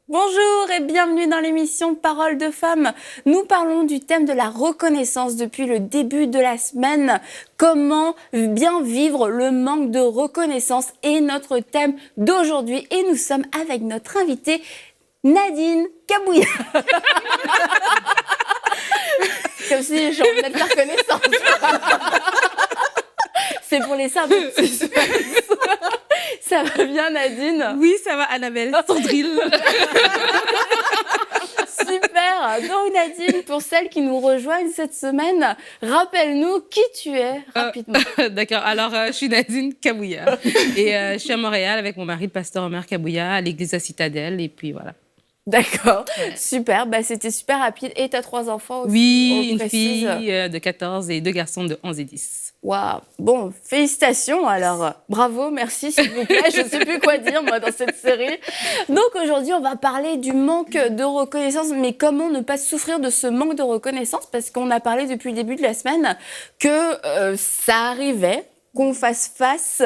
Bonjour et bienvenue dans l'émission Paroles de femmes. Nous parlons du thème de la reconnaissance depuis le début de la semaine. Comment bien vivre le manque de reconnaissance est notre thème d'aujourd'hui. Et nous sommes avec notre invitée Nadine Kabouya. Comme si j'ai envie de la reconnaissance. C'est pour les sables. Ça va bien, Nadine? Oui, ça va, Annabelle. Sandrine. Super. Donc, Nadine, pour celles qui nous rejoignent cette semaine, rappelle-nous qui tu es rapidement. D'accord. Alors, je suis Nadine Kabouya. Et je suis à Montréal avec mon mari, le pasteur Omer Kabouya, à l'église à Citadelle. Et puis, voilà. D'accord. Ouais. Super. Bah, c'était super rapide. Et tu as 3 enfants aussi? Oui, une fille de 14 et 2 garçons de 11 et 10. Waouh. Bon, félicitations. Alors, bravo, merci, s'il vous plaît. Je ne sais plus quoi dire, moi, dans cette série. Donc, aujourd'hui, on va parler du manque de reconnaissance. Mais comment ne pas souffrir de ce manque de reconnaissance? Parce qu'on a parlé depuis le début de la semaine que ça arrivait qu'on fasse face,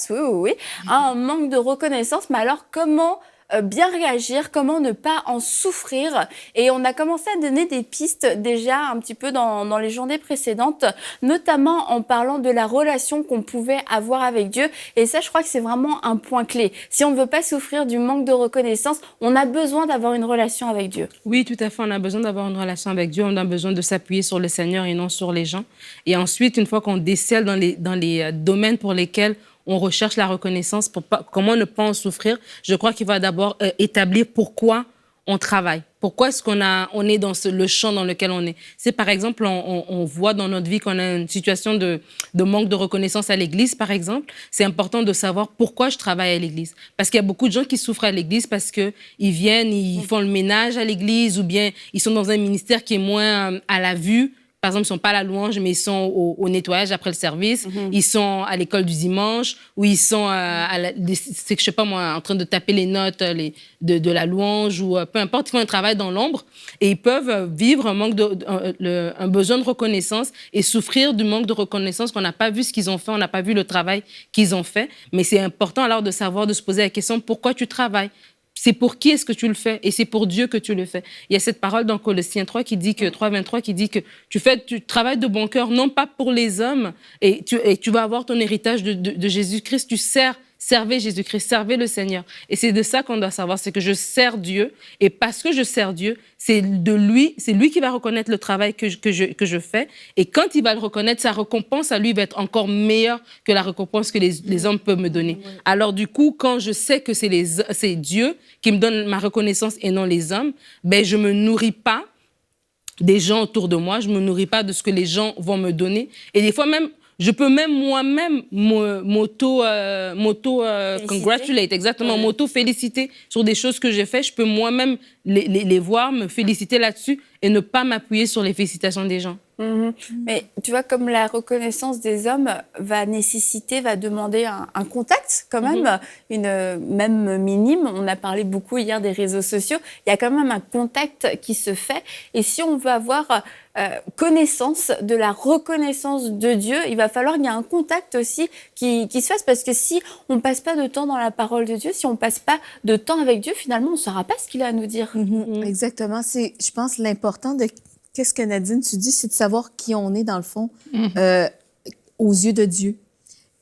oui, à un manque de reconnaissance. Mais alors, comment bien réagir, comment ne pas en souffrir? Et on a commencé à donner des pistes déjà un petit peu dans les journées précédentes, notamment en parlant de la relation qu'on pouvait avoir avec Dieu. Et ça, je crois que c'est vraiment un point clé. Si on ne veut pas souffrir du manque de reconnaissance, on a besoin d'avoir une relation avec Dieu. Oui, tout à fait. On a besoin d'avoir une relation avec Dieu. On a besoin de s'appuyer sur le Seigneur et non sur les gens. Et ensuite, une fois qu'on décèle dans les domaines pour lesquels on recherche la reconnaissance, comment ne pas en souffrir, je crois qu'il va d'abord établir pourquoi on travaille. Pourquoi est-ce on est dans le champ dans lequel on est? C'est par exemple, on voit dans notre vie qu'on a une situation de manque de reconnaissance à l'église, par exemple. C'est important de savoir pourquoi je travaille à l'église. Parce qu'il y a beaucoup de gens qui souffrent à l'église parce qu'ils viennent, ils font le ménage à l'église ou bien ils sont dans un ministère qui est moins à la vue. Par exemple, ils ne sont pas à la louange, mais ils sont au nettoyage après le service. Ils sont à l'école du dimanche ou ils sont je sais pas moi, en train de taper les notes de la louange ou peu importe. Ils font un travail dans l'ombre et ils peuvent vivre un besoin de reconnaissance et souffrir du manque de reconnaissance qu'on n'a pas vu ce qu'ils ont fait, on n'a pas vu le travail qu'ils ont fait. Mais c'est important alors de savoir, de se poser la question, pourquoi tu travailles? C'est pour qui est-ce que tu le fais? Et c'est pour Dieu que tu le fais. Il y a cette parole dans Colossiens 3 qui dit que 3:23 qui dit que tu travailles de bon cœur, non pas pour les hommes, et tu vas avoir ton héritage de Jésus-Christ. Servez Jésus-Christ, servez le Seigneur. Et c'est de ça qu'on doit savoir, c'est que je sers Dieu, et parce que je sers Dieu, c'est lui qui va reconnaître le travail que je fais. Et quand il va le reconnaître, sa récompense à lui va être encore meilleure que la récompense que les hommes peuvent me donner. Alors du coup, quand je sais que c'est Dieu qui me donne ma reconnaissance et non les hommes, ben je me nourris pas des gens autour de moi, je me nourris pas de ce que les gens vont me donner. Et des fois même, je peux même moi-même congratulate, exactement, m'auto-féliciter sur des choses que j'ai faites. Je peux moi-même les voir, me féliciter là-dessus et ne pas m'appuyer sur les félicitations des gens. Mais tu vois, comme la reconnaissance des hommes va demander un contact quand même, même minime. On a parlé beaucoup hier des réseaux sociaux. Il y a quand même un contact qui se fait. Et si on veut avoir connaissance de la reconnaissance de Dieu, il va falloir qu'il y ait un contact aussi qui se fasse. Parce que si on ne passe pas de temps dans la parole de Dieu, si on ne passe pas de temps avec Dieu, finalement, on ne saura pas ce qu'il a à nous dire. Exactement. C'est, je pense, l'important de... Qu'est-ce que Nadine, tu dis, c'est de savoir qui on est, dans le fond, aux yeux de Dieu.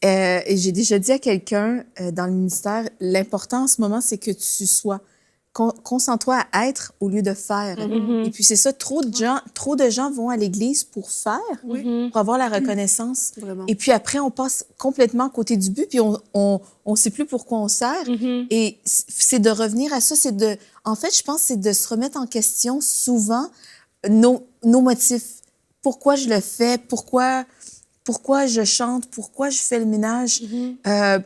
Et j'ai déjà dit à quelqu'un dans le ministère, l'important en ce moment, c'est que tu sois... Concentre-toi à être au lieu de faire. Et puis c'est ça, trop de gens vont à l'église pour faire, pour avoir la reconnaissance. Vraiment. Et puis après, on passe complètement à côté du but, puis on sait plus pourquoi on sert. Et c'est de revenir à ça, en fait, je pense, c'est de se remettre en question souvent nos motifs. Pourquoi je le fais? Pourquoi je chante? Pourquoi je fais le ménage?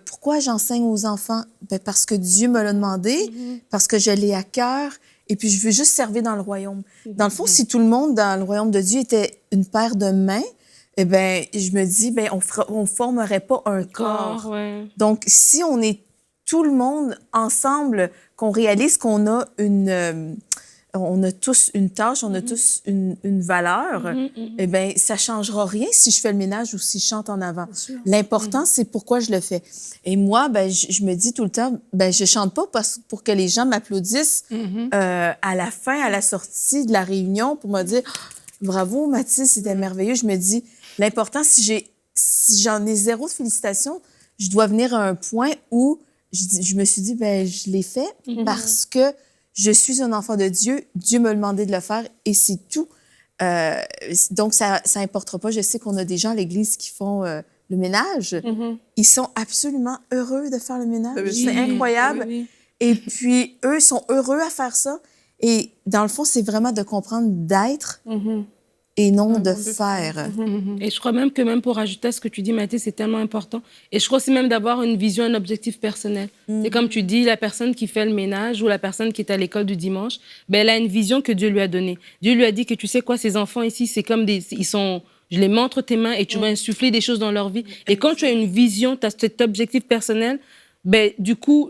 Pourquoi j'enseigne aux enfants? Ben parce que Dieu me l'a demandé, parce que je l'ai à cœur, et puis je veux juste servir dans le royaume. Dans le fond, si tout le monde dans le royaume de Dieu était une paire de mains, eh ben, je me dis, ben, on formerait pas un corps. Ouais. Donc, si on est tout le monde ensemble, qu'on réalise qu'on a on a tous une tâche, on a tous une valeur, eh bien, ça ne changera rien si je fais le ménage ou si je chante en avant. L'important, c'est pourquoi je le fais. Et moi, ben, je me dis tout le temps, ben, je ne chante pas pour que les gens m'applaudissent à la fin, à la sortie de la réunion, pour me dire « Bravo, Mathilde, c'était merveilleux ». Je me dis, l'important, si j'en ai zéro de félicitations, je dois venir à un point où je me suis dit, ben, je l'ai fait parce que je suis un enfant de Dieu. Dieu me demandé de le faire et c'est tout. Donc, ça n'importera pas. Je sais qu'on a des gens à l'Église qui font le ménage. Ils sont absolument heureux de faire le ménage. C'est incroyable. Et puis, eux sont heureux à faire ça. Et dans le fond, c'est vraiment de comprendre d'être et non de faire. Et je crois même pour ajouter à ce que tu dis, Mathilde, c'est tellement important. Et je crois aussi même d'avoir une vision, un objectif personnel. C'est comme tu dis, la personne qui fait le ménage ou la personne qui est à l'école du dimanche, ben, elle a une vision que Dieu lui a donnée. Dieu lui a dit que, tu sais quoi, ces enfants ici, c'est comme je les mets entre tes mains et tu vas insuffler des choses dans leur vie. Et quand tu as une vision, tu as cet objectif personnel, ben, du coup,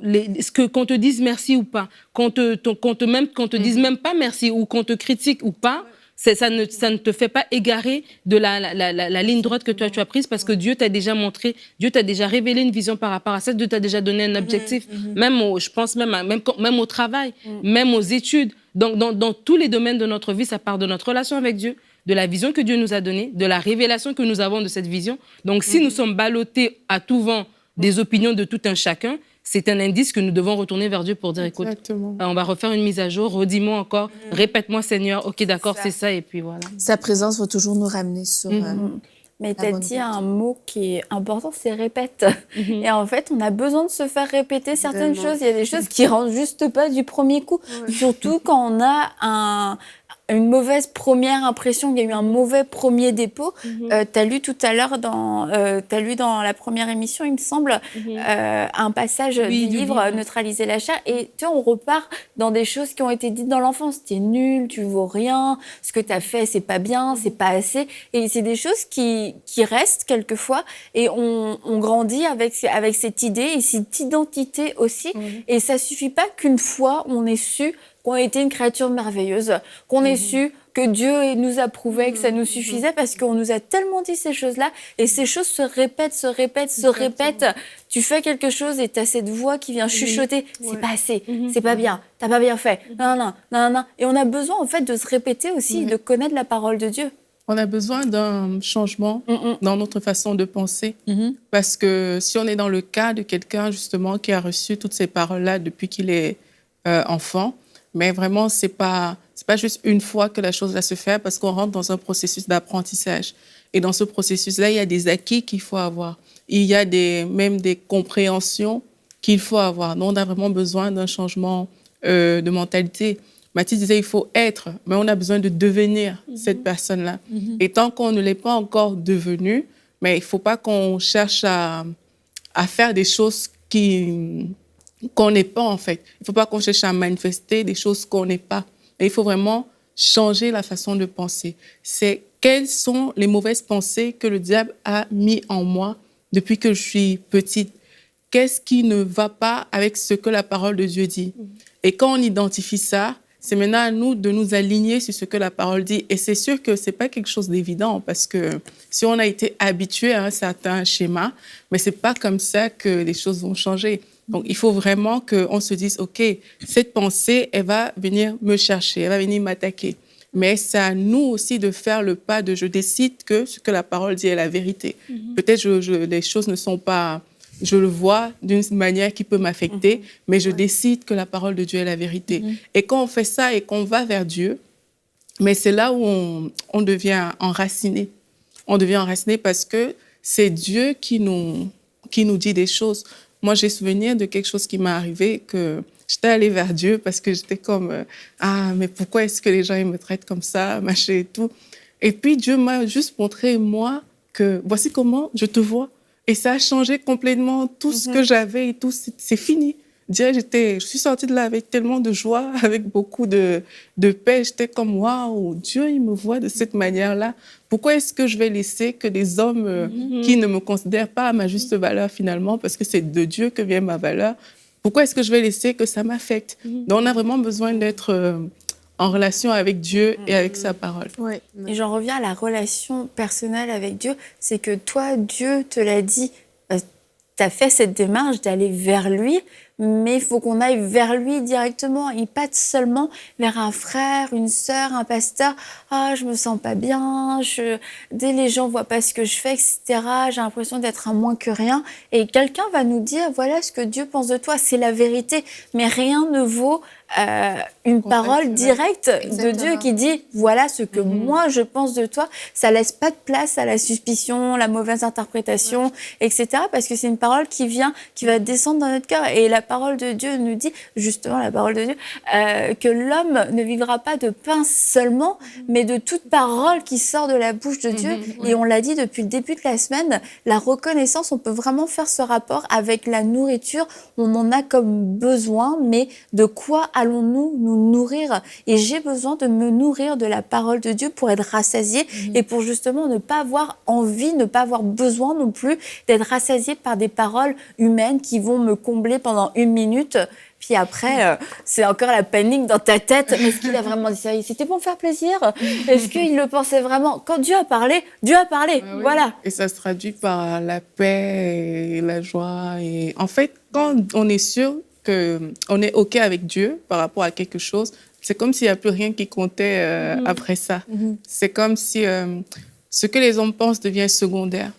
qu'on te dise merci ou pas, qu'on te dise même pas merci ou qu'on te critique ou pas, ça ne te fait pas égarer de la ligne droite que toi tu as prise parce que Dieu t'a déjà montré, Dieu t'a déjà révélé une vision par rapport à ça, Dieu t'a déjà donné un objectif, je pense même au travail, même aux études. Donc, dans tous les domaines de notre vie, ça part de notre relation avec Dieu, de la vision que Dieu nous a donnée, de la révélation que nous avons de cette vision. Donc, si nous sommes ballottés à tout vent des opinions de tout un chacun, c'est un indice que nous devons retourner vers Dieu pour dire, écoute, on va refaire une mise à jour, redis-moi encore, répète-moi Seigneur, ok d'accord, c'est ça, et puis voilà. Sa présence va toujours nous ramener sur... Mais tu as dit un mot qui est important, c'est répète. Et en fait, on a besoin de se faire répéter certaines choses. Il y a des choses qui ne rentrent juste pas du premier coup. Surtout quand on a une mauvaise première impression, il y a eu un mauvais premier dépôt. Tu as lu tout à l'heure, t'as lu dans la première émission, il me semble, un passage du livre « Neutraliser la chair ». Et tu vois, on repart dans des choses qui ont été dites dans l'enfance. Tu es nul, tu vaux rien, ce que tu as fait, c'est pas bien, c'est pas assez. Et c'est des choses qui restent quelquefois. Et on grandit avec cette idée et cette identité aussi. Et ça suffit pas qu'une fois, on ait su qu'on était une créature merveilleuse, qu'on ait su que Dieu nous approuvait, que ça nous suffisait, parce qu'on nous a tellement dit ces choses-là, et ces choses se répètent. Tu fais quelque chose et tu as cette voix qui vient chuchoter, c'est pas assez, c'est pas bien, t'as pas bien fait, non. Et on a besoin en fait de se répéter aussi, de connaître la parole de Dieu. On a besoin d'un changement dans notre façon de penser, parce que si on est dans le cas de quelqu'un justement qui a reçu toutes ces paroles-là depuis qu'il est enfant, mais vraiment, c'est pas juste une fois que la chose va se faire parce qu'on rentre dans un processus d'apprentissage. Et dans ce processus-là, il y a des acquis qu'il faut avoir. Il y a même des compréhensions qu'il faut avoir. Donc, on a vraiment besoin d'un changement de mentalité. Mathilde disait il faut être, mais on a besoin de devenir cette personne-là. Et tant qu'on ne l'est pas encore devenu, mais il ne faut pas qu'on cherche à faire des choses qu'on n'est pas, en fait. Il ne faut pas qu'on cherche à manifester des choses qu'on n'est pas. Et il faut vraiment changer la façon de penser. C'est quelles sont les mauvaises pensées que le diable a mis en moi depuis que je suis petite. Qu'est-ce qui ne va pas avec ce que la parole de Dieu dit? Et quand on identifie ça, c'est maintenant à nous de nous aligner sur ce que la parole dit. Et c'est sûr que ce n'est pas quelque chose d'évident parce que si on a été habitué à un certain schéma, mais ce n'est pas comme ça que les choses vont changer. Donc, il faut vraiment qu'on se dise, OK, cette pensée, elle va venir me chercher, elle va venir m'attaquer. Mais c'est à nous aussi de faire le pas de je décide que ce que la parole dit est la vérité. Peut-être les choses ne sont pas... Je le vois d'une manière qui peut m'affecter, mais je décide que la parole de Dieu est la vérité. Et quand on fait ça et qu'on va vers Dieu, mais c'est là où on devient enraciné. On devient enraciné parce que c'est Dieu qui nous dit des choses. Moi, j'ai souvenir de quelque chose qui m'est arrivé, que j'étais allée vers Dieu parce que j'étais comme « Ah, mais pourquoi est-ce que les gens ils me traitent comme ça, machin et tout ?» Et puis, Dieu m'a juste montré, moi, que voici comment je te vois. Et ça a changé complètement tout ce que j'avais et tout, c'est fini. Je suis sortie de là avec tellement de joie, avec beaucoup de paix. J'étais comme, waouh, Dieu, il me voit de cette manière-là. Pourquoi est-ce que je vais laisser que des hommes qui ne me considèrent pas à ma juste valeur finalement, parce que c'est de Dieu que vient ma valeur, pourquoi est-ce que je vais laisser que ça m'affecte? Donc, on a vraiment besoin d'être en relation avec Dieu et avec sa parole. Ouais. Et j'en reviens à la relation personnelle avec Dieu, c'est que toi, Dieu te l'a dit, tu as fait cette démarche d'aller vers lui, mais il faut qu'on aille vers lui directement et pas seulement vers un frère, une sœur, un pasteur. Ah, je me sens pas bien, dès les gens voient pas ce que je fais, etc. J'ai l'impression d'être un moins que rien. Et quelqu'un va nous dire, voilà ce que Dieu pense de toi, c'est la vérité. Mais rien ne vaut une parole directe de Dieu qui dit, voilà ce que moi je pense de toi. Ça laisse pas de place à la suspicion, la mauvaise interprétation, etc. Parce que c'est une parole qui va descendre dans notre cœur. Et la parole de Dieu nous dit, justement la parole de Dieu, que l'homme ne vivra pas de pain seulement, mais de toute parole qui sort de la bouche de Dieu. Et on l'a dit depuis le début de la semaine, la reconnaissance, on peut vraiment faire ce rapport avec la nourriture. On en a comme besoin, mais de quoi allons-nous nous nourrir? Et j'ai besoin de me nourrir de la parole de Dieu pour être rassasiée et pour justement ne pas avoir envie, ne pas avoir besoin non plus d'être rassasiée par des paroles humaines qui vont me combler pendant 1 minute. Puis après, c'est encore la panique dans ta tête. Mais est-ce qu'il a vraiment dit ça? C'était pour me faire plaisir? Est-ce qu'il le pensait vraiment? Quand Dieu a parlé, voilà. Et ça se traduit par la paix et la joie. Et en fait, quand on est sûr qu'on est OK avec Dieu par rapport à quelque chose, c'est comme s'il n'y a plus rien qui comptait après ça. C'est comme si ce que les hommes pensent devient secondaire.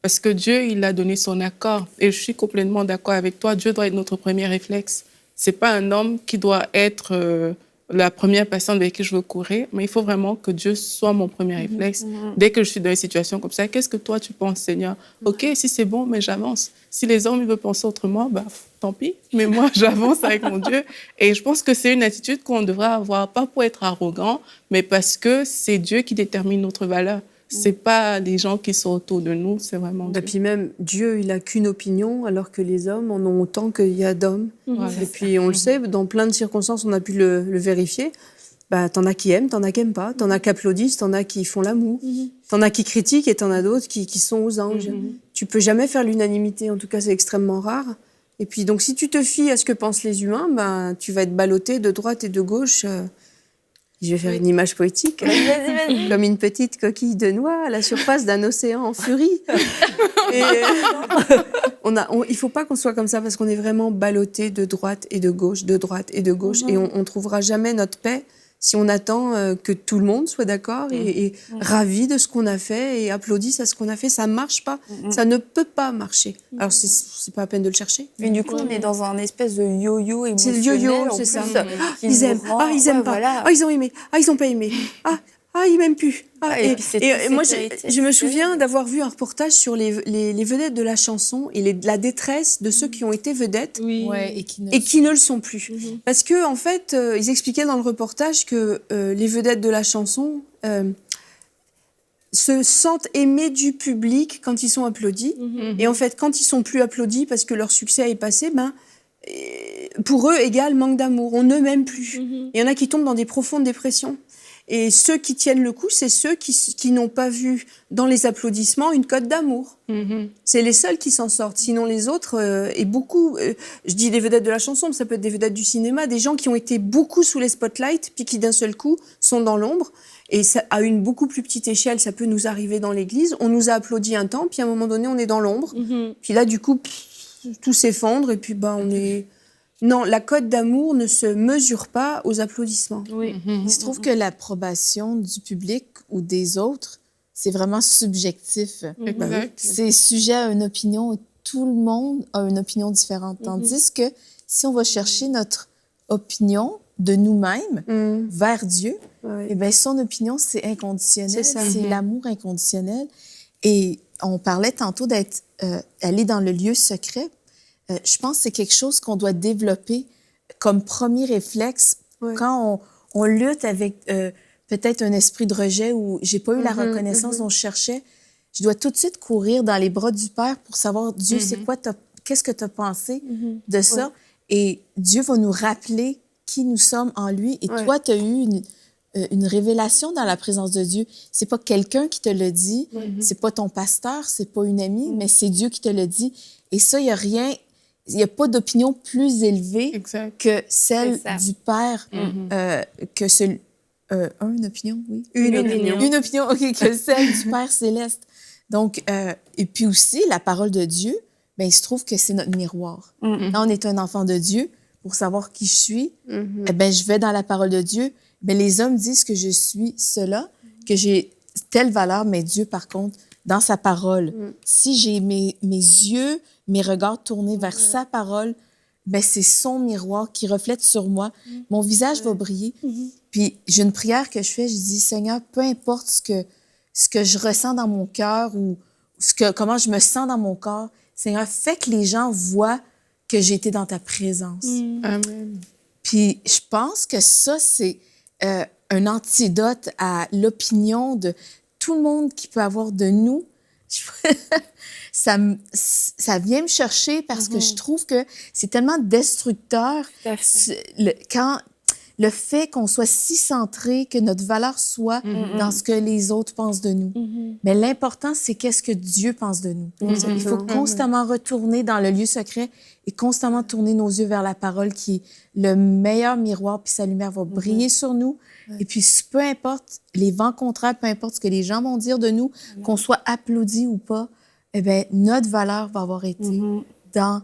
Parce que Dieu, il a donné son accord. Et je suis complètement d'accord avec toi. Dieu doit être notre premier réflexe. C'est pas un homme qui doit être la première personne avec qui je veux courir, mais il faut vraiment que Dieu soit mon premier réflexe. Dès que je suis dans une situation comme ça, qu'est-ce que toi tu penses, Seigneur? OK, si c'est bon, mais j'avance. Si les hommes veulent penser autrement, bah, tant pis. Mais moi, j'avance avec mon Dieu. Et je pense que c'est une attitude qu'on devrait avoir, pas pour être arrogant, mais parce que c'est Dieu qui détermine notre valeur. C'est pas les gens qui sont autour de nous, c'est vraiment Dieu. Et puis même, Dieu, il n'a qu'une opinion, alors que les hommes en ont autant qu'il y a d'hommes. Et puis, on le sait, dans plein de circonstances, on a pu le vérifier. Bah, t'en as qui aiment, t'en as qui n'aiment pas. T'en as qui applaudissent, t'en as qui font l'amour. T'en as qui critiquent et t'en as d'autres qui sont aux anges. Tu peux jamais faire l'unanimité, en tout cas, c'est extrêmement rare. Et puis, donc, si tu te fies à ce que pensent les humains, ben, tu vas être ballotté de droite et de gauche. Je vais faire une image poétique. Vas-y. Comme une petite coquille de noix à la surface d'un océan en furie. Et il faut pas qu'on soit comme ça parce qu'on est vraiment ballotté de droite et de gauche, de droite et de gauche. Et on trouvera jamais notre paix si on attend que tout le monde soit d'accord et ravi de ce qu'on a fait et applaudisse à ce qu'on a fait. Ça marche pas. Ça ne peut pas marcher. Alors, c'est pas la peine de le chercher. Mais du coup, on est dans un espèce de yo-yo émotionnel. C'est le yo-yo, c'est ça. Ils aiment. Ils aiment pas. Voilà. Ils ont aimé. Ils ont pas aimé. Ils m'aiment plus. Et puis et moi, je me souviens d'avoir vu un reportage sur les vedettes de la chanson et la détresse de ceux qui ont été vedettes et qui ne le sont plus. Parce que en fait, ils expliquaient dans le reportage que les vedettes de la chanson se sentent aimés du public quand ils sont applaudis. Et en fait, quand ils sont plus applaudis parce que leur succès est passé, pour eux, égale manque d'amour. On ne m'aime plus. Il y en a qui tombent dans des profondes dépressions. Et ceux qui tiennent le coup, c'est ceux qui n'ont pas vu dans les applaudissements une cote d'amour. C'est les seuls qui s'en sortent. Sinon, les autres, et beaucoup, je dis des vedettes de la chanson, mais ça peut être des vedettes du cinéma, des gens qui ont été beaucoup sous les spotlights, puis qui d'un seul coup sont dans l'ombre. Et ça, à une beaucoup plus petite échelle, ça peut nous arriver dans l'église. On nous a applaudi un temps, puis à un moment donné, on est dans l'ombre. Puis là, du coup, tout s'effondre, et puis on est... Non, la cote d'amour ne se mesure pas aux applaudissements. Il se trouve que l'approbation du public ou des autres, c'est vraiment subjectif. Exact. C'est sujet à une opinion et tout le monde a une opinion différente. Tandis que si on va chercher notre opinion de nous-mêmes vers Dieu, eh bien, son opinion, c'est inconditionnel. C'est l'amour inconditionnel. Et on parlait tantôt d'être allé dans le lieu secret. Je pense que c'est quelque chose qu'on doit développer comme premier réflexe quand on lutte avec peut-être un esprit de rejet ou j'ai pas eu la reconnaissance dont je cherchais. Je dois tout de suite courir dans les bras du Père pour savoir, Dieu, c'est quoi, qu'est-ce que tu as pensé de ça? Et Dieu va nous rappeler qui nous sommes en lui. Et toi, tu as eu une révélation dans la présence de Dieu. C'est pas quelqu'un qui te le dit, c'est pas ton pasteur, c'est pas une amie, mais c'est Dieu qui te le dit. Et ça, il y a rien il n'y a pas d'opinion plus élevée Exact. que celle C'est ça. du Père, que une opinion, oui. Une opinion. Une opinion, OK, que celle du Père céleste. Donc, et puis aussi, la parole de Dieu, ben, il se trouve que c'est notre miroir. Quand on est un enfant de Dieu, pour savoir qui je suis, eh ben, je vais dans la parole de Dieu. Ben, les hommes disent que je suis cela, que j'ai telle valeur, mais Dieu, par contre, dans sa parole, si j'ai mes yeux, mes regards tournés vers sa parole, ben, c'est son miroir qui reflète sur moi. Mon visage va briller. Puis j'ai une prière que je fais, je dis, Seigneur, peu importe ce que je ressens dans mon cœur ou comment je me sens dans mon corps, Seigneur, fais que les gens voient que j'ai été dans ta présence. Amen. Puis je pense que ça, c'est un antidote à l'opinion de tout le monde qui peut avoir de nous. Ça vient me chercher parce que je trouve que c'est tellement destructeur. Tout à fait. Le fait qu'on soit si centré, que notre valeur soit dans ce que les autres pensent de nous. Mais l'important, c'est qu'est-ce que Dieu pense de nous. Il faut constamment retourner dans le lieu secret et constamment tourner nos yeux vers la parole qui est le meilleur miroir, puis sa lumière va briller sur nous. Et puis, peu importe les vents contraires, peu importe ce que les gens vont dire de nous, qu'on soit applaudi ou pas, eh bien, notre valeur va avoir été dans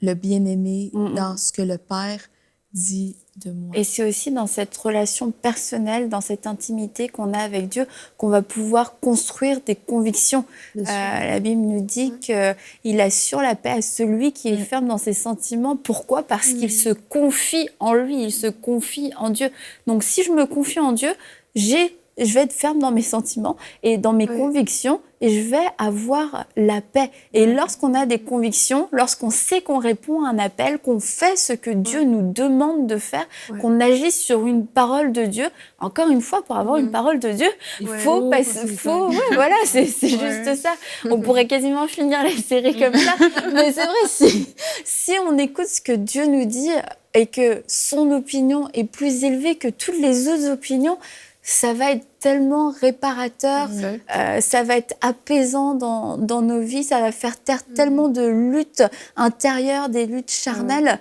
le bien-aimé, dans ce que le Père dit de moi. Et c'est aussi dans cette relation personnelle, dans cette intimité qu'on a avec Dieu, qu'on va pouvoir construire des convictions. La Bible nous dit qu'il assure la paix à celui qui est ferme dans ses sentiments. Pourquoi? Parce qu'il se confie en lui, il se confie en Dieu. Donc si je me confie en Dieu, je vais être ferme dans mes sentiments et dans mes convictions et je vais avoir la paix. Et lorsqu'on a des convictions, lorsqu'on sait qu'on répond à un appel, qu'on fait ce que Dieu nous demande de faire, qu'on agit sur une parole de Dieu, encore une fois, pour avoir une parole de Dieu, il faut voilà, c'est juste ça. On pourrait quasiment finir la série comme ça. Mais c'est vrai, si on écoute ce que Dieu nous dit et que son opinion est plus élevée que toutes les autres opinions, ça va être tellement réparateur, ça va être apaisant dans nos vies, ça va faire taire tellement de luttes intérieures, des luttes charnelles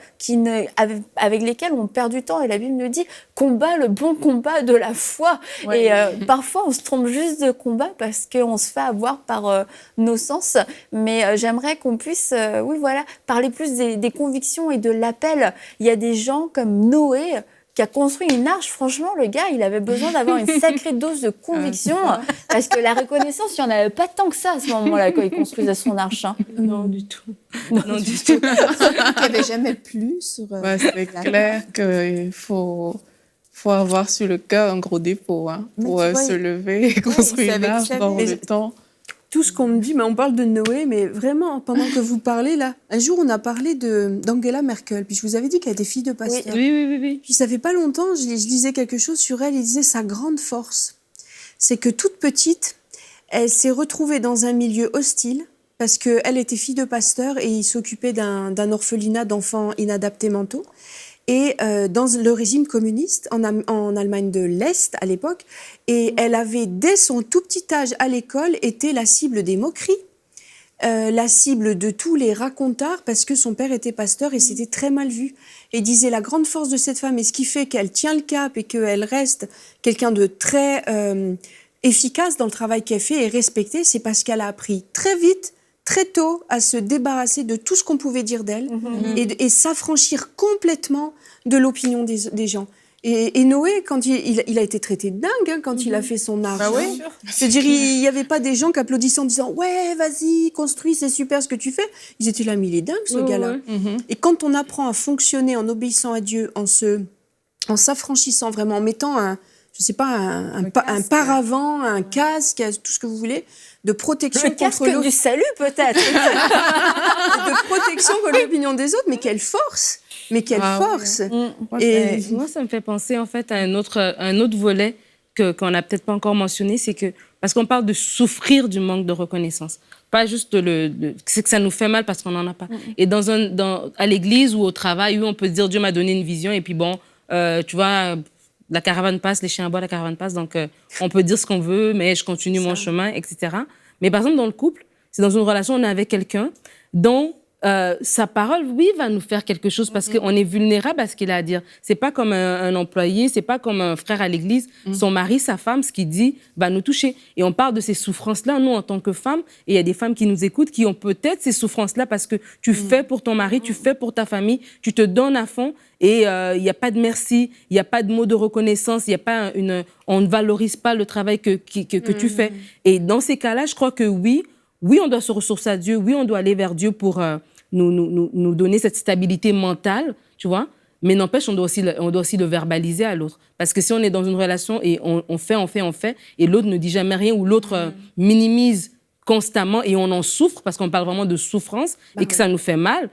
avec lesquelles on perd du temps. Et la Bible nous dit « combat le bon combat de la foi ». Et parfois, on se trompe juste de combat parce qu'on se fait avoir par nos sens. Mais j'aimerais qu'on puisse parler plus des convictions et de l'appel. Il y a des gens comme Noé qui a construit une arche. Franchement, le gars, il avait besoin d'avoir une sacrée dose de conviction parce que la reconnaissance, il n'y en avait pas tant que ça à ce moment-là quand il construisait son arche. Non, du tout. Non, du tout. Il n'y avait jamais plu sur... c'est clair qu'il faut avoir sur le cœur un gros dépôt pour se lever et construire une arche dans le temps. Tout ce qu'on me dit, mais on parle de Noé, mais vraiment, pendant que vous parlez, là, un jour, on a parlé d'Angela Merkel, puis je vous avais dit qu'elle était fille de pasteur. Oui. Puis ça fait pas longtemps, je lisais quelque chose sur elle, il disait sa grande force, c'est que toute petite, elle s'est retrouvée dans un milieu hostile, parce qu'elle était fille de pasteur et il s'occupait d'un orphelinat d'enfants inadaptés mentaux. Et dans le régime communiste en Allemagne de l'Est à l'époque, et elle avait dès son tout petit âge à l'école été la cible des moqueries, la cible de tous les racontards parce que son père était pasteur et c'était très mal vu. Et disait la grande force de cette femme et ce qui fait qu'elle tient le cap et qu'elle reste quelqu'un de très efficace dans le travail qu'elle fait et respecté, c'est parce qu'elle a appris très vite, très tôt, à se débarrasser de tout ce qu'on pouvait dire d'elle et s'affranchir complètement de l'opinion des gens. Et Noé, quand il a été traité de dingue quand il a fait son arche. C'est-à-dire, il n'y avait pas des gens qui applaudissaient en disant « Ouais, vas-y, construis, c'est super ce que tu fais ». Ils étaient là, mais il est dingue ce gars-là. Et quand on apprend à fonctionner en obéissant à Dieu, en s'affranchissant vraiment, en mettant un paravent, un casque, tout ce que vous voulez, de protection contre du salut peut-être. de protection contre l'opinion des autres, mais quelle force! Mais quelle force! Et moi, ça me fait penser en fait à un autre volet qu'on n'a peut-être pas encore mentionné, c'est que parce qu'on parle de souffrir du manque de reconnaissance, pas juste c'est que ça nous fait mal parce qu'on n'en a pas. Et à l'église ou au travail, où on peut se dire Dieu m'a donné une vision et puis bon, tu vois. La caravane passe, les chiens aboient, la caravane passe. Donc, on peut dire ce qu'on veut, mais je continue mon chemin, etc. Mais par exemple, dans le couple, c'est dans une relation, on est avec quelqu'un dont sa parole, oui, va nous faire quelque chose parce qu'on est vulnérable à ce qu'il a à dire. C'est pas comme un employé, c'est pas comme un frère à l'église. Son mari, sa femme, ce qu'il dit va nous toucher. Et on parle de ces souffrances-là, nous, en tant que femmes, et il y a des femmes qui nous écoutent qui ont peut-être ces souffrances-là parce que tu fais pour ton mari, tu fais pour ta famille, tu te donnes à fond et il n'y a pas de merci, il n'y a pas de mot de reconnaissance, il y a pas on ne valorise pas le travail que tu fais. Et dans ces cas-là, je crois que oui, on doit se ressourcer à Dieu, oui, on doit aller vers Dieu pour nous donner cette stabilité mentale, tu vois. Mais n'empêche, on doit aussi le verbaliser à l'autre. Parce que si on est dans une relation et on fait, et l'autre ne dit jamais rien, ou l'autre minimise constamment et on en souffre, parce qu'on parle vraiment de souffrance et que ça nous fait mal,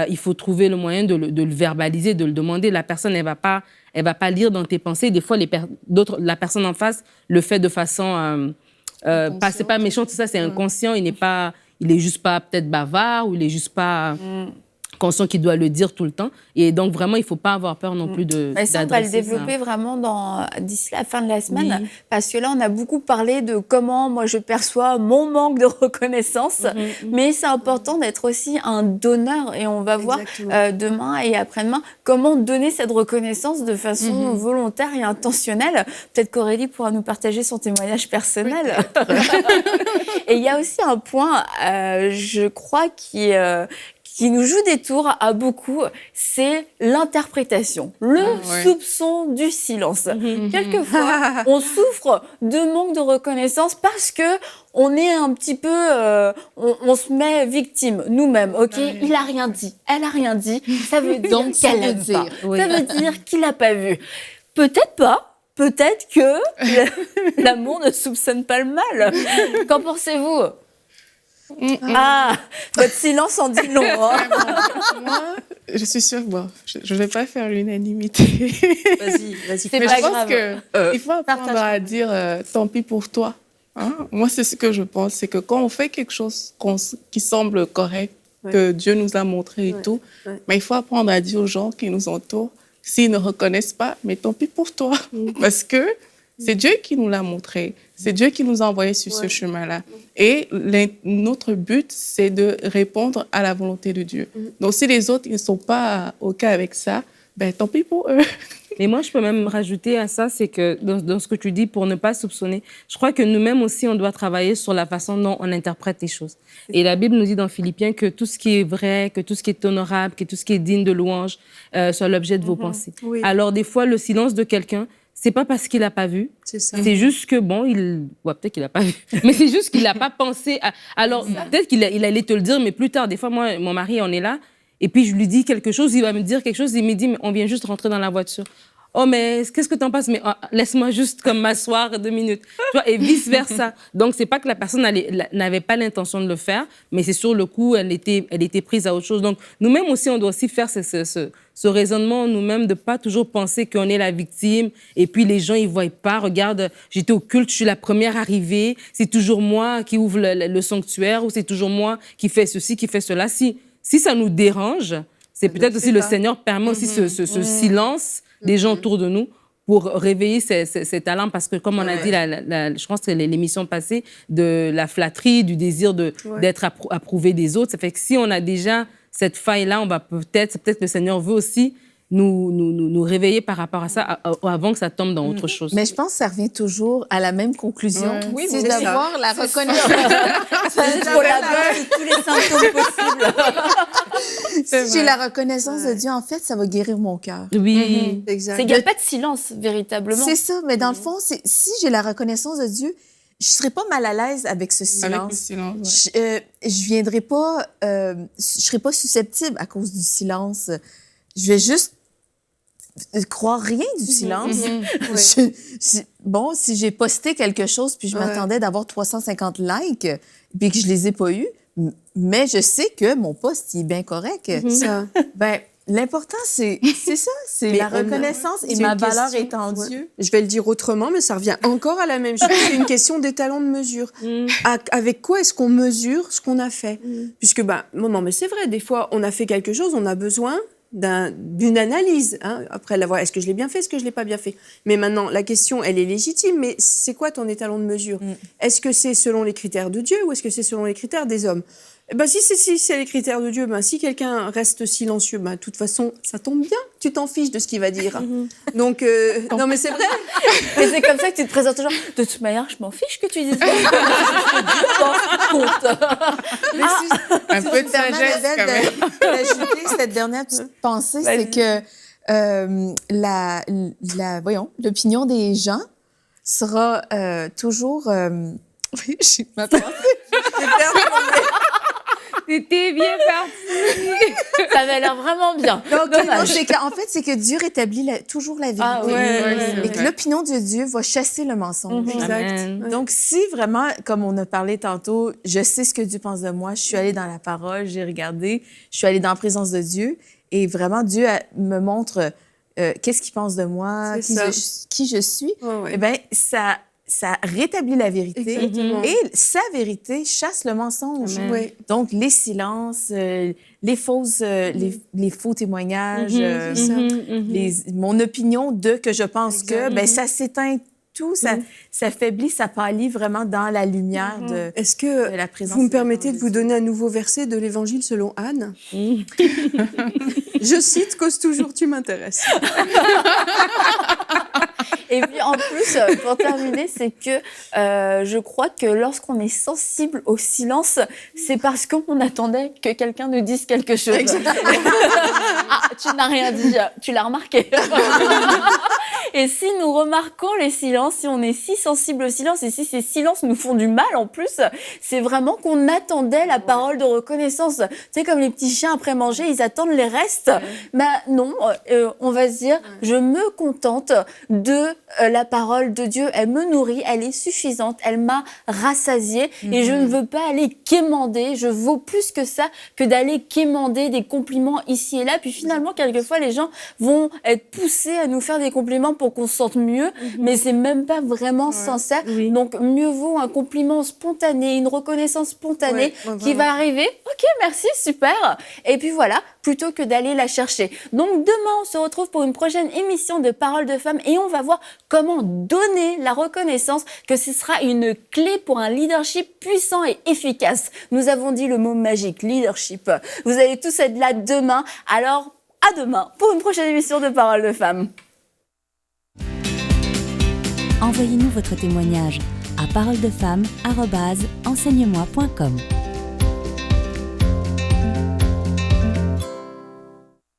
il faut trouver le moyen de le verbaliser, de le demander. La personne, elle va pas lire dans tes pensées. Des fois, la personne en face le fait de façon... c'est pas méchant, tout ça, c'est inconscient. Il est juste pas peut-être bavard ou il est juste pas conscient qu'il doit le dire tout le temps. Et donc, vraiment, il faut pas avoir peur non plus d'adresser ça, on va le développer vraiment d'ici la fin de la semaine. Parce que là, on a beaucoup parlé de comment moi je perçois mon manque de reconnaissance. Mais c'est important d'être aussi un donneur. Et on va voir demain et après-demain comment donner cette reconnaissance de façon volontaire et intentionnelle. Peut-être qu'Aurélie pourra nous partager son témoignage personnel. Et il y a aussi un point, je crois, qui nous joue des tours à beaucoup, c'est l'interprétation, le soupçon du silence. Quelquefois, on souffre de manque de reconnaissance parce que on est un petit peu, on se met victime nous-mêmes. Ok, il a rien dit, elle a rien dit, ça veut dire qu'elle aime pas. Ça veut dire qu'il a pas vu. Peut-être pas. Peut-être que l'amour ne soupçonne pas le mal. Qu'en pensez-vous? Ah, votre silence en dit long. Hein. Moi, je suis sûre, je ne vais pas faire l'unanimité. Vas-y. C'est Mais pas je pense grave. qu'il faut apprendre à dire tant pis pour toi. Hein? Moi, c'est ce que je pense. C'est que quand on fait quelque chose qui semble correct, que Dieu nous a montré et tout, mais il faut apprendre à dire aux gens qui nous entourent, s'ils ne reconnaissent pas, mais tant pis pour toi. Parce que c'est Dieu qui nous l'a montré. C'est Dieu qui nous a envoyés sur ce chemin-là. Et notre but, c'est de répondre à la volonté de Dieu. Donc, si les autres ne sont pas OK avec ça, ben, tant pis pour eux. Et moi, je peux même rajouter à ça, c'est que dans ce que tu dis, pour ne pas soupçonner, je crois que nous-mêmes aussi, on doit travailler sur la façon dont on interprète les choses. Et la Bible nous dit dans Philippiens que tout ce qui est vrai, que tout ce qui est honorable, que tout ce qui est digne de louange soit l'objet de vos pensées. Alors, des fois, le silence de quelqu'un, c'est pas parce qu'il a pas vu. C'est ça. C'est juste que, peut-être qu'il a pas vu. Mais c'est juste qu'il a pas pensé à... Alors, peut-être qu'il allait te le dire, mais plus tard. Des fois, moi, mon mari, on est là, et puis je lui dis quelque chose, il va me dire quelque chose, il me dit, mais on vient juste rentrer dans la voiture. Oh, mais qu'est-ce que t'en penses? Mais laisse-moi juste comme m'asseoir 2 minutes. Tu vois, et vice-versa. Donc, c'est pas que la personne n'avait pas l'intention de le faire, mais c'est sur le coup, elle était prise à autre chose. Donc, nous-mêmes aussi, on doit aussi faire ce raisonnement nous-mêmes de pas toujours penser qu'on est la victime et puis les gens, ils voient pas. Regarde, j'étais au culte, je suis la première arrivée. C'est toujours moi qui ouvre le sanctuaire ou c'est toujours moi qui fais ceci, qui fait cela. Si ça nous dérange, c'est peut-être aussi le Seigneur permet aussi ce silence des gens autour de nous pour réveiller ces talents parce que, comme on a dit, je pense que c'est l'émission passée, de la flatterie, du désir d'être approuvé des autres. Ça fait que si on a déjà cette faille-là, on va peut-être que le Seigneur veut aussi nous réveiller par rapport à ça avant que ça tombe dans autre chose. Mais je pense que ça revient toujours à la même conclusion. Oui, c'est c'est d'avoir la reconnaissance. Pour la bonne de tous les symptômes possibles. Si j'ai la reconnaissance de Dieu, en fait, ça va guérir mon cœur. Oui. Exact. C'est qu'il n'y a pas de silence, véritablement. C'est ça, mais dans le fond, si j'ai la reconnaissance de Dieu, je ne serais pas mal à l'aise avec ce silence. Avec le silence, Je viendrai pas... je serais pas susceptible à cause du silence. Je vais juste croire rien du silence. Si j'ai posté quelque chose puis je m'attendais d'avoir 350 likes puis que je les ai pas eus, mais je sais que mon post il est bien correct. Ça. L'important, c'est ça, c'est la reconnaissance et ma valeur est en Dieu. Je vais le dire autrement, mais ça revient encore à la même chose. C'est une question d'étalon de mesure. Avec quoi est-ce qu'on mesure ce qu'on a fait? Puisque, non, mais c'est vrai, des fois, on a fait quelque chose, on a besoin d'une analyse. Hein, après l'avoir, est-ce que je l'ai bien fait, est-ce que je l'ai pas bien fait? Mais maintenant, la question, elle est légitime, mais c'est quoi ton étalon de mesure? Est-ce que c'est selon les critères de Dieu ou est-ce que c'est selon les critères des hommes? Ben, si c'est les critères de Dieu, ben, si quelqu'un reste silencieux, ben, de toute façon, ça tombe bien. Tu t'en fiches de ce qu'il va dire. Donc, non, mais c'est vrai. Et c'est comme ça que tu te présentes toujours. De toute manière, je m'en fiche que tu dises ça. Un peu de sagesse, quand même. D'ajouter cette dernière petite pensée, c'est que l'opinion des gens sera toujours... Oui, j'ai ma pensée. C'était bien parti. Ça avait l'air vraiment bien. Non, c'est c'est que Dieu rétablit toujours la vérité. Ah oui, Et que l'opinion de Dieu va chasser le mensonge. Exact. Amen. Donc, si vraiment, comme on a parlé tantôt, je sais ce que Dieu pense de moi, je suis allée dans la parole, j'ai regardé, je suis allée dans la présence de Dieu, et vraiment, Dieu me montre qu'est-ce qu'il pense de moi, qui je suis, Ouais. eh bien, ça rétablit la vérité. Exactement. Et sa vérité chasse le mensonge. Amen. Ouais. Donc, les silences, les faux témoignages, c'est ça. mon opinion de que je pense Exact. que, ben ça s'éteint tout, ça faiblit, ça pâlit vraiment dans la lumière de Est-ce que la présence. vous me permettez de vous donner un nouveau verset de l'Évangile selon Anne? Je cite, cause toujours tu m'intéresses. Et puis en plus, pour terminer, c'est que je crois que lorsqu'on est sensible au silence, c'est parce qu'on attendait que quelqu'un nous dise quelque chose. Ah, tu n'as rien dit, tu l'as remarqué. Et si nous remarquons les silences, si on est si sensible au silence, et si ces silences nous font du mal en plus, c'est vraiment qu'on attendait la parole de reconnaissance. Tu sais, comme les petits chiens après manger, ils attendent les restes. Mais non, on va se dire, je me contente de la parole de Dieu. Elle me nourrit, elle est suffisante, elle m'a rassasiée, et je ne veux pas aller quémander. Je vaux plus que ça, que d'aller quémander des compliments ici et là. Puis finalement, quelquefois, les gens vont être poussés à nous faire des compliments pour qu'on se sente mieux, mais c'est même pas vraiment sincère. Oui. Donc, mieux vaut un compliment spontané, une reconnaissance spontanée qui va arriver. Ok, merci, super. Et puis voilà, plutôt que d'aller la chercher. Donc, demain, on se retrouve pour une prochaine émission de Paroles de Femmes et on va voir comment donner la reconnaissance, que ce sera une clé pour un leadership puissant et efficace. Nous avons dit le mot magique, leadership. Vous allez tous être là demain. Alors, à demain pour une prochaine émission de Paroles de Femmes. Envoyez-nous votre témoignage à paroledefemmes@enseigne-moi.com.